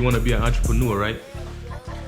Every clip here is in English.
you want to be an entrepreneur, right?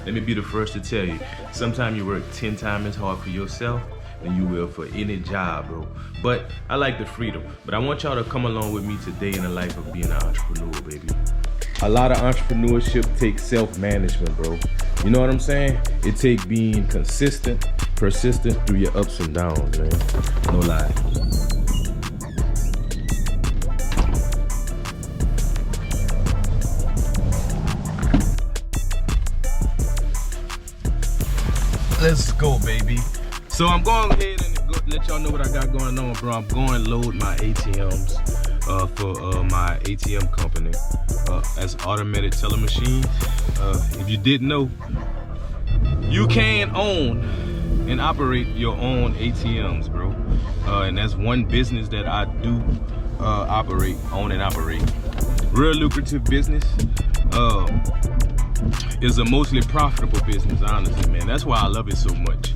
Let me be the first to tell you, sometimes you work 10 times as hard for yourself than you will for any job, bro. But I like the freedom. But I want y'all to come along with me today in the life of being an entrepreneur, baby. A lot of entrepreneurship takes self-management, bro. You know what I'm saying? It takes being consistent, persistent through your ups and downs, man. No lie. Let's go, baby. So I'm going ahead and let y'all know what I got going on, bro. I'm going to load my ATMs for my ATM company as automated teller machines. If you didn't know, you can own and operate your own ATMs, bro. And that's one business that I do own and operate. Real lucrative business. Is a mostly profitable business, honestly, man. That's why I love it so much.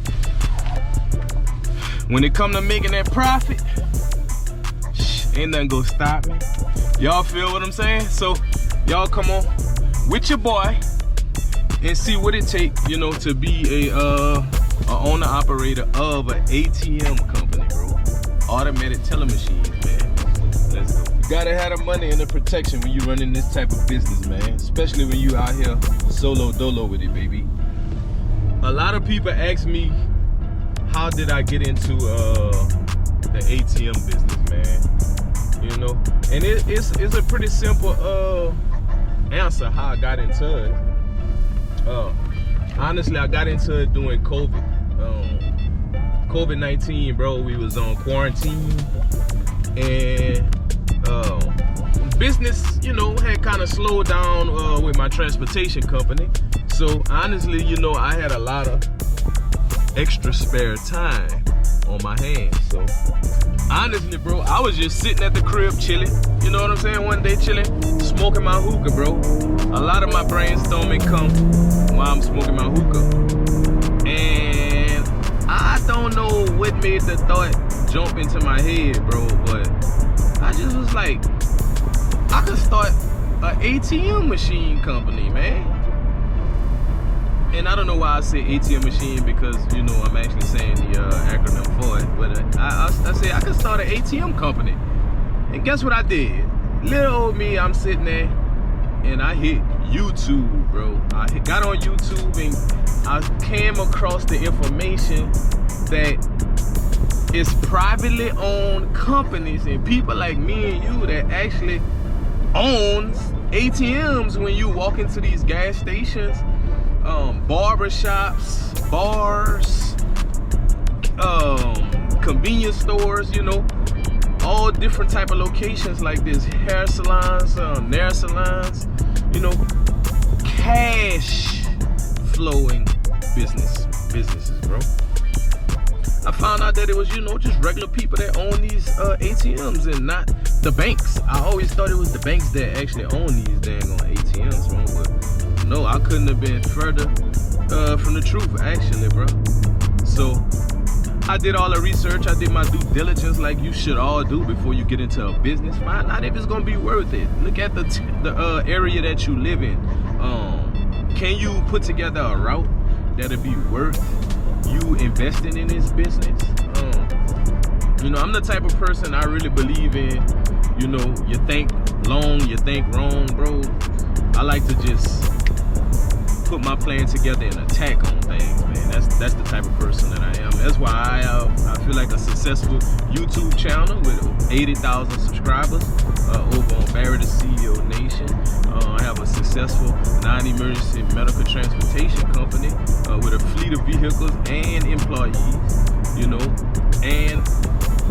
When it come to making that profit, ain't nothing gonna stop me. Y'all feel what I'm saying? So y'all come on with your boy and see what it takes, you know, to be a owner operator of an ATM company, bro. Automated teller machines, man. Let's go. You gotta have the money and the protection when you running this type of business, man. Especially when you out here solo dolo with it, baby. A lot of people ask me, how did I get into the ATM business, man? You know, and it's a pretty simple answer how I got into it. Honestly, I got into it during COVID. COVID-19, bro. We was on quarantine, and business, you know, had kind of slowed down with my transportation company. So honestly, you know, I had a lot of extra spare time on my hands. So honestly, bro, I was just sitting at the crib chilling. You know what I'm saying? One day chilling, smoking my hookah, bro. A lot of my brainstorming come while I'm smoking my hookah. And I don't know what made the thought jump into my head, bro, but I just was like, I could start an ATM machine company, man. And I don't know why I say ATM machine, because, you know, I'm actually saying the acronym for it. But I say I could start an ATM company. And guess what I did? Little old me, I'm sitting there and I hit YouTube, bro. I got on YouTube and I came across the information that it's privately owned companies and people like me and you that actually owns ATMs when you walk into these gas stations, barber shops, bars, convenience stores, you know, all different type of locations like this, hair salons, nail salons, you know, cash flowing businesses, bro. I found out that it was, you know, just regular people that own these ATMs and not the banks. I always thought it was the banks that actually own these dang on ATMs, bro. But no, I couldn't have been further from the truth, actually, bro. So I did all the research. I did my due diligence, like you should all do before you get into a business. Find out if it's gonna be worth it. Look at the area that you live in. Can you put together a route that'll be worth you investing in this business? You know, I'm the type of person, I really believe in, you know, you think long, you think wrong, bro. I like to just put my plan together and attack on things, man. That's the type of person that I am. That's why I feel like a successful YouTube channel with 80,000 subscribers over on Barry the CEO Nation. I have a successful non-emergency medical transportation company with a fleet of vehicles and employees, you know, and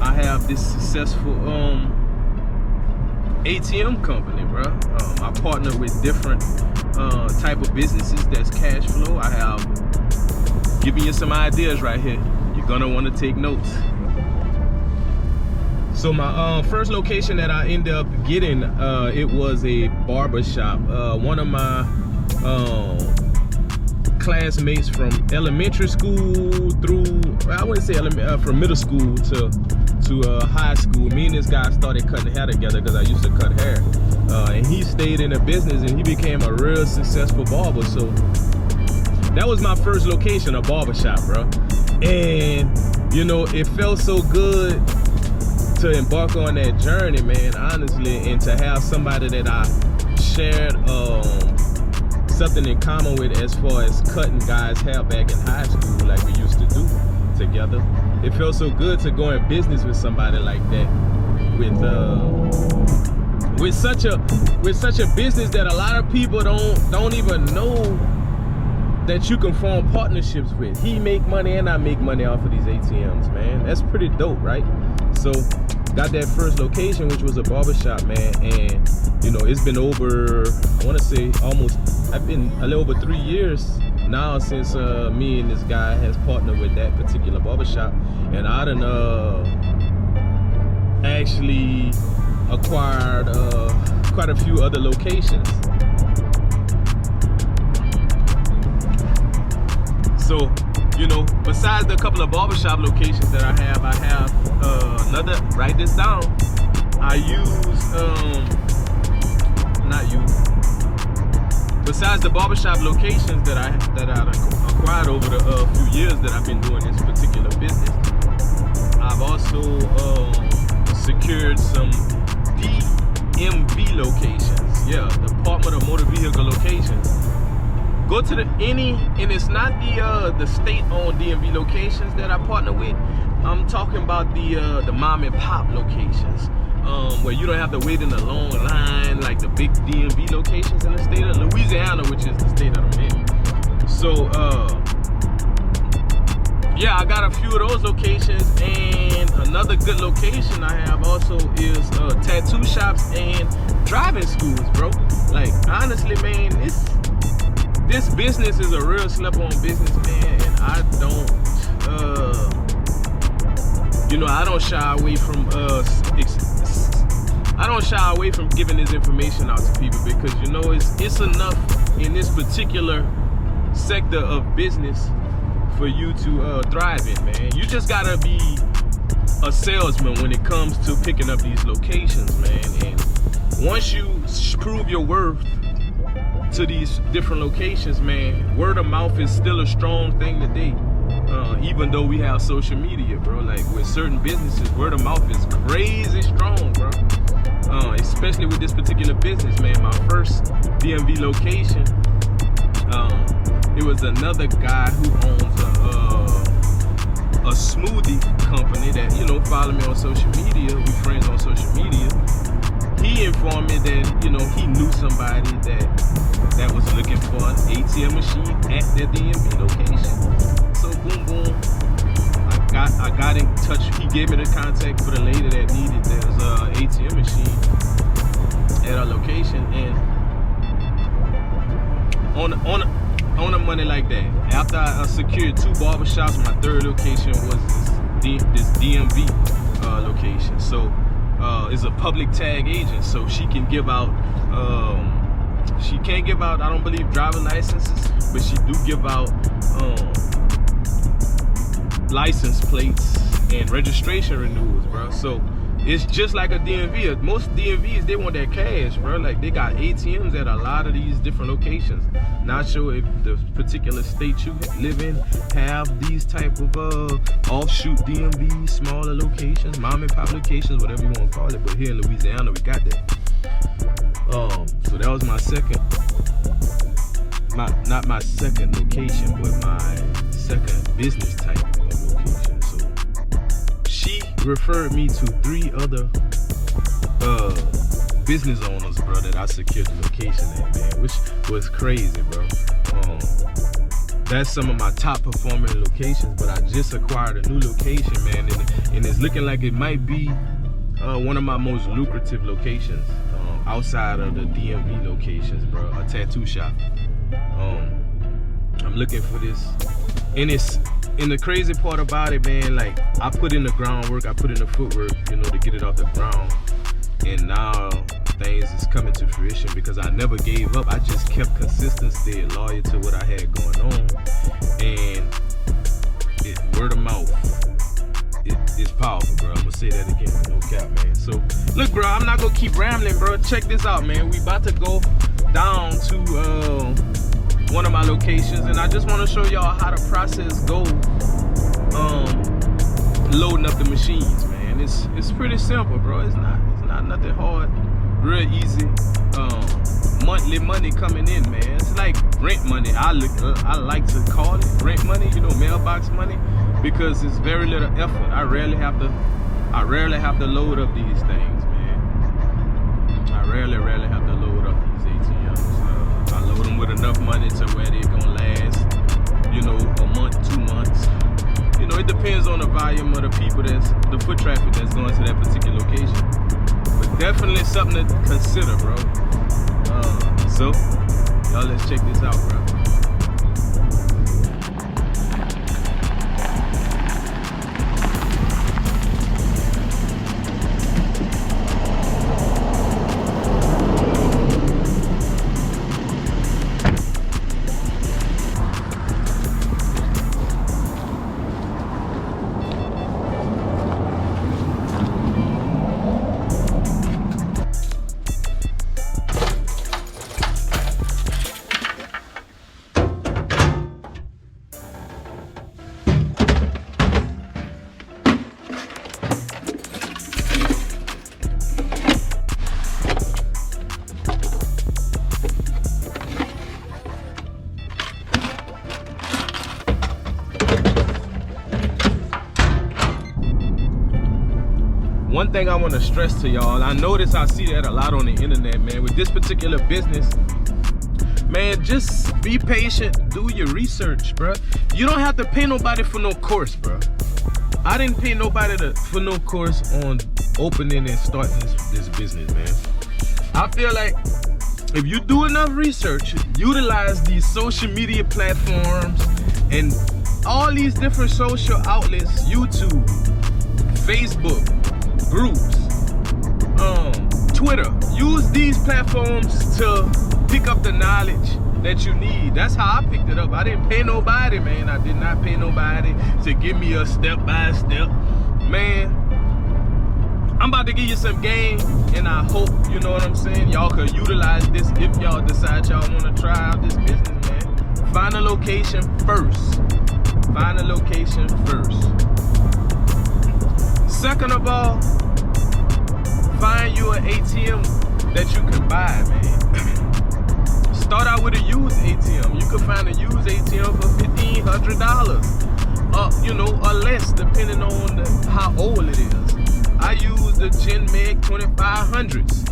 I have this successful ATM company, bro. I partner with different type of businesses that's cash flow. I have giving you some ideas right here. You're gonna want to take notes. So my first location that I ended up getting, it was a barber shop. One of my classmates from elementary school through, I wouldn't say from middle school to high school. Me and this guy started cutting hair together because I used to cut hair. and he stayed in the business and he became a real successful barber. So that was my first location, a barbershop, bro. And you know, it felt so good to embark on that journey, man, honestly, and to have somebody that I shared something in common with as far as cutting guys' hair back in high school like we used to do together. It felt so good to go in business with somebody like that, with such a business that a lot of people don't even know that you can form partnerships with. He make money and I make money off of these ATMs, man. That's pretty dope, right? So got that first location, which was a barbershop, man, and you know, it's been over, I want to say I've been a little over 3 years now since me and this guy has partnered with that particular barbershop, and I done actually acquired quite a few other locations. So, you know, besides the couple of barbershop locations that I have another, write this down. Besides the barbershop locations that I acquired over the few years that I've been doing this particular business, I've also secured some DMV locations. Yeah, Department of Motor Vehicle locations. Go to and it's not the state-owned DMV locations that I partner with. I'm talking about the mom and pop locations, where you don't have to wait in a long line like the big DMV locations in the state of Louisiana, which is the state that I'm in. So yeah, I got a few of those locations, and another good location I have also is tattoo shops and driving schools, bro. Like, honestly, man, this business is a real slip-on business, man, and I don't shy away from giving this information out to people, because you know it's enough in this particular sector of business for you to thrive in, man. You just gotta be a salesman when it comes to picking up these locations, man. And once you prove your worth to these different locations, man, word of mouth is still a strong thing today. Even though we have social media, bro, like with certain businesses, word of mouth is crazy strong, bro. Especially with this particular business, man. My first DMV location, it was another guy who owns a smoothie company that, you know, follow me on social media. We friends on social media. He informed me that, you know, he knew somebody that was looking for an ATM machine at their DMV location. So boom, boom, I got in touch. He gave me the contact for the lady that needed this ATM machine at our location, and on a money like that, after I secured 2 barbershops, my third location was this DMV location. So is a public tag agent, so she can give out she can't give out, I don't believe, driver licenses, but she do give out license plates and registration renewals, bro. So it's just like a DMV. Most DMVs, they want that cash, bro. Like, they got ATMs at a lot of these different locations. Not sure if the particular state you live in have these type of offshoot DMVs, smaller locations, mom and pop locations, whatever you want to call it. But here in Louisiana, we got that. So that was my second, not my second location, but my second business type of location. So she referred me to 3 other business owners, bro, that I secured the location at, man, which was crazy, bro. That's some of my top performing locations, but I just acquired a new location, man, and it's looking like it might be one of my most lucrative locations outside of the DMV locations, bro. A tattoo shop. I'm looking for this, and the crazy part about it, man, like, I put in the groundwork, I put in the footwork, you know, to get it off the ground, and now things is coming to fruition because I never gave up. I just kept consistent, stayed loyal to what I had going on, and word of mouth, it's powerful, bro. I'm gonna say that again, no cap, man. So, look, bro, I'm not gonna keep rambling, bro. Check this out, man. We about to go down to one of my locations, and I just want to show y'all how the process goes loading up the machines, man. It's pretty simple, bro. It's not nothing hard. Real easy. Monthly money coming in, man. It's like rent money. I like to call it rent money, you know, mailbox money, because it's very little effort. I rarely have to load up these things, man. I rarely have to load up these ATMs. I load them with enough money to where they're gonna last, you know, a month, 2 months. You know, it depends on the volume of the people the foot traffic that's going to that particular location. But definitely something to consider, bro. So, y'all, let's check this out, bro. One thing I want to stress to y'all, I see that a lot on the internet, man. With this particular business, man, just be patient, do your research, bro. You don't have to pay nobody for no course, bro. I didn't pay nobody for no course on opening and starting this business, man. I feel like if you do enough research, utilize these social media platforms and all these different social outlets, YouTube, Facebook, groups, Twitter. Use these platforms to pick up the knowledge that you need. That's how I picked it up. I didn't pay nobody, man. I did not pay nobody to give me a step-by-step. Man, I'm about to give you some game, and I hope, you know what I'm saying, y'all could utilize this if y'all decide y'all want to try out this business, man. Find a location first. Find a location first. Second of all, find you an ATM that you can buy, man. Start out with a used ATM. You can find a used ATM for $1,500, you know, or less, depending on how old it is. I use the GenMed 2500s,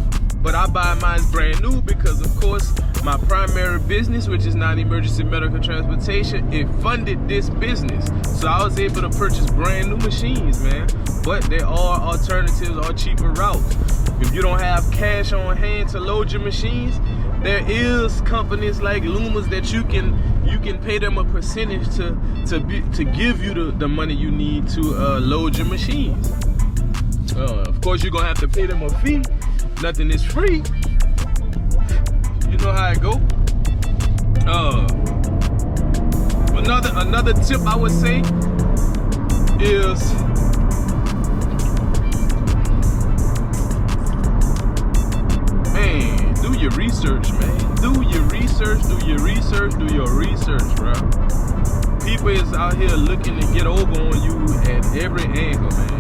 but I buy mine brand new because, of course, my primary business, which is non-emergency medical transportation, it funded this business. So I was able to purchase brand new machines, man. But there are alternatives or cheaper routes. If you don't have cash on hand to load your machines, there is companies like Lumas that you can pay them a percentage to give you the money you need to load your machines. Of course, you're gonna have to pay them a fee. Nothing is free. You know how it go. Another tip I would say is, man, do your research, man. Do your research, bro. People is out here looking to get over on you at every angle, man.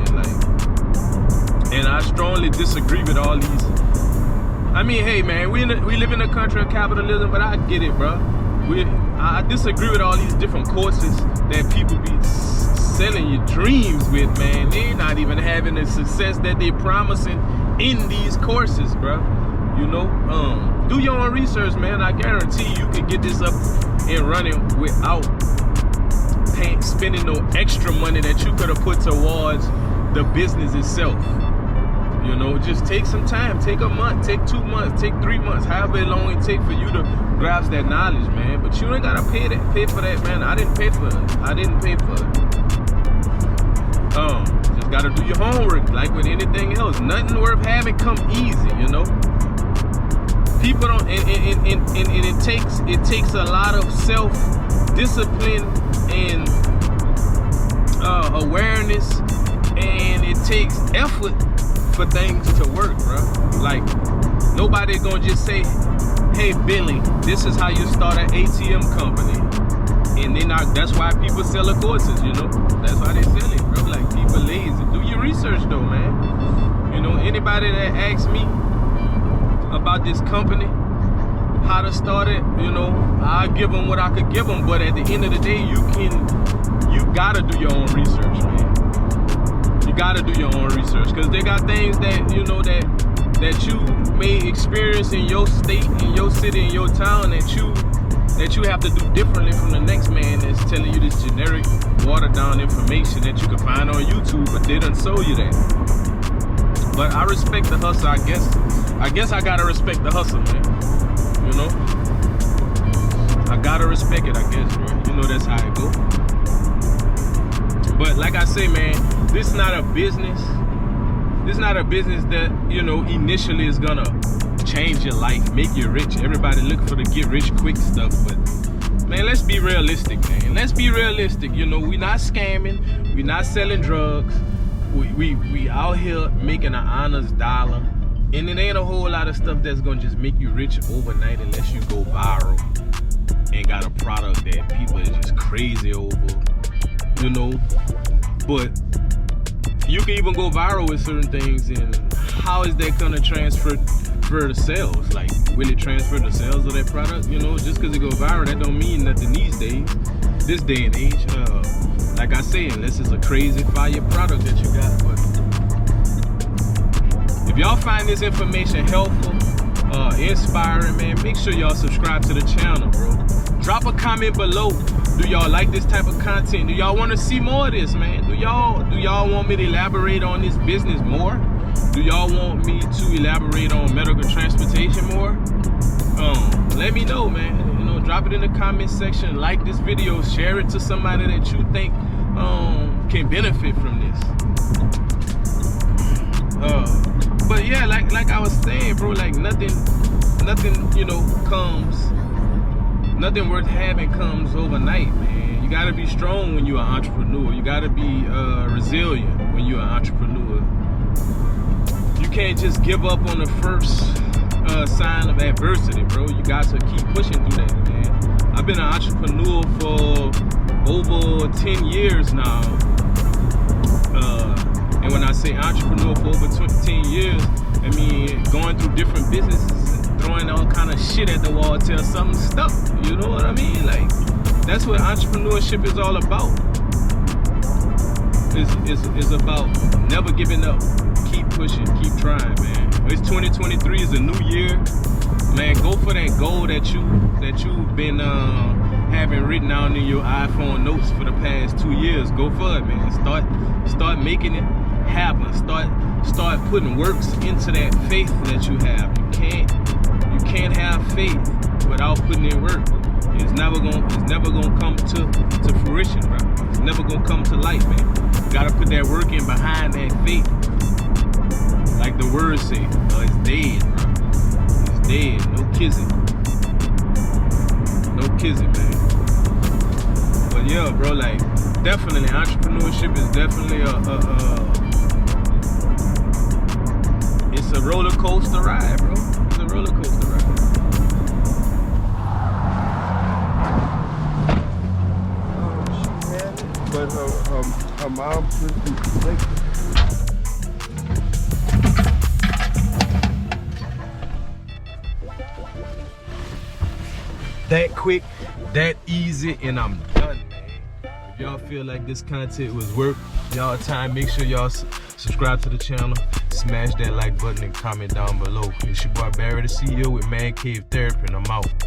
And I strongly disagree with all these. I mean, hey, man, we live in a country of capitalism, but I get it, bro. I disagree with all these different courses that people be selling your dreams with, man. They're not even having the success that they promising in these courses, bro. You know, do your own research, man. I guarantee you can get this up and running without spending no extra money that you could have put towards the business itself. You know, just take some time. Take a month, take 2 months, take 3 months, however long it take for you to grasp that knowledge, man. But you ain't gotta pay for that, man. I didn't pay for it. Just gotta do your homework, like with anything else. Nothing worth having come easy, you know. People don't, and it takes a lot of self-discipline and awareness, and And it takes effort for things to work, bro. Like, nobody gonna just say, hey, Billy, this is how you start an ATM company. And then that's why people sell the courses, you know? That's why they sell it, bro. Like, people lazy. Do your research, though, man. You know, anybody that asks me about this company, how to start it, you know, I'll give them what I could give them. But at the end of the day, you gotta do your own research, man. You gotta do your own research, because they got things that, you know, that you may experience in your state, in your city, in your town, that you have to do differently from the next man that's telling you this generic, watered down information that you can find on YouTube, but they done sold you that. But I respect the hustle, I guess I gotta respect the hustle, man. You know? I gotta respect it, I guess, bro. You know that's how it go. But like I say, man, this is not a business. This is not a business that, you know, initially is gonna change your life, make you rich. Everybody look for the get rich quick stuff, but man, let's be realistic, man. Let's be realistic. You know, we not scamming, we not selling drugs. We out here making an honest dollar, and it ain't a whole lot of stuff that's gonna just make you rich overnight unless you go viral and got a product that people is just crazy over, you know. But you can even go viral with certain things, and how is that gonna transfer the sales? Like, will it transfer the sales of that product? You know, just because it go viral, that don't mean nothing these days, this day and age. Like I say, unless it's a crazy fire product that you got. But if y'all find this information helpful, inspiring, man, make sure y'all subscribe to the channel, bro. Drop a comment below. Do y'all like this type of content? Do y'all want to see more of this, man? Do y'all want me to elaborate on this business more? Do y'all want me to elaborate on medical transportation more? Let me know, man. You know, drop it in the comment section. Like this video, share it to somebody that you think can benefit from this. But yeah, like I was saying, bro, like nothing, you know, nothing worth having comes overnight, man. You gotta be strong when you're an entrepreneur. You gotta be resilient when you're an entrepreneur. You can't just give up on the first sign of adversity, bro. You got to keep pushing through that, man. I've been an entrepreneur for over 10 years now. And when I say entrepreneur for over 10 years, I mean going through different businesses and throwing all kind of shit at the wall till something stuck. You know what I mean? Like, that's what entrepreneurship is all about. It's about never giving up. Keep pushing, keep trying, man. It's 2023, is a new year. Man, go for that goal that you've been having written down in your iPhone notes for the past 2 years. Go for it, man. Start making it happen. Start putting works into that faith that you have. You can't have faith without putting in work. It's never gonna come to fruition, bro. It's never gonna come to life, man. You gotta put that work in behind that faith. Like the words say, it's dead, bro. It's dead. No kissing. No kissing, man. But yeah, bro, like, definitely, entrepreneurship is definitely it's a roller coaster ride, bro. It's a roller coaster ride. She had it, but her mom couldn't take it. That quick, that easy, and I'm done, man. If y'all feel like this content was worth y'all time, make sure y'all subscribe to the channel, smash that like button, and comment down below. It's your boy Barry the CEO with Man Cave Therapy, and I'm out.